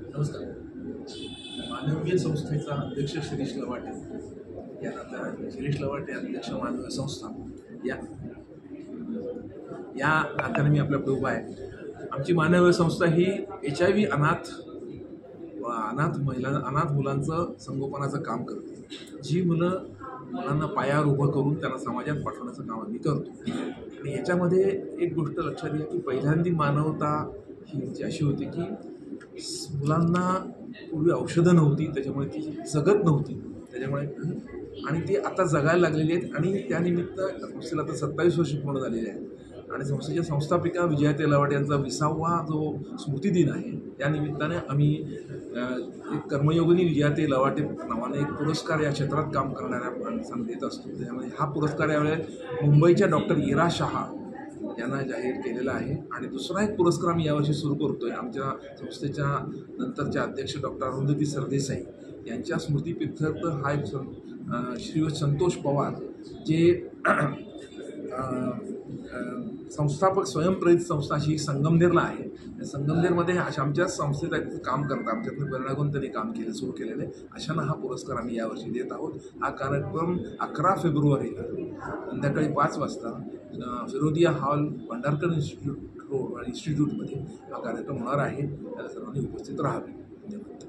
नमस्कार. मानवीय संस्थेचा अध्यक्ष शिरीष लवाटे यानंतर शिरीष लवाटे अध्यक्ष मानवीय संस्था या या नात्याने मी आपल्या उभा आहे. आमची मानवीय संस्था ही HIV अनाथ अनाथ मुलांचं संगोपनाचं काम करते. जी मुलांना पायावर उभं करून त्यांना समाजात पाठवण्याचं काम आम्ही करतो. आणि याच्यामध्ये एक गोष्ट लक्षात घ्या की पहिल्यांदी मानवता ही अशी होती की मुलांना पूर्वी औषधं नव्हती, त्याच्यामुळे ती जगत नव्हती. त्याच्यामुळे आणि ती आता जगायला लागलेली आहेत. आणि त्यानिमित्त संस्थेला आता 27 वर्ष पूर्ण झालेली आहेत. आणि संस्थेच्या संस्थापिका विजयाताई लवाटे यांचा 20वा जो स्मृतिदिन आहे, त्या निमित्ताने आम्ही एक कर्मयोगिनी विजयाताई लवाटे नावाने एक पुरस्कार या क्षेत्रात काम करणाऱ्या माणसांना देत असतो. त्यामुळे हा पुरस्कार यावेळेस मुंबईच्या डॉक्टर इरा शहा यांना जाहीर केलेला आहे. आणि दुसरा एक पुरस्कार आम्ही यावर्षी सुरू करतोय. आमच्या संस्थेच्या नंतरच्या अध्यक्ष डॉक्टर अरुंधती सरदेसाई यांच्या स्मृतीप्रित्यर्थ हा एक श्रीयुत संतोष पवार जे संस्थापक स्वयंप्रेरित संस्था अशी संगमनेरला आहे. संगमनेरमध्ये आमच्याच संस्थेत काम करतात, आमच्यातनं प्रेरणा घेऊन त्यांनी काम सुरू केलेलं आहे. अशांना हा पुरस्कार आम्ही यावर्षी देत आहोत. हा कार्यक्रम 11 फेब्रुवारीला संध्याकाळी 5 वाजता फिरोदिया हॉल भंडारकर इन्स्टिट्यूटमध्ये हा कार्यक्रम होणार आहे. त्याला सर्वांनी उपस्थित राहावे. धन्यवाद.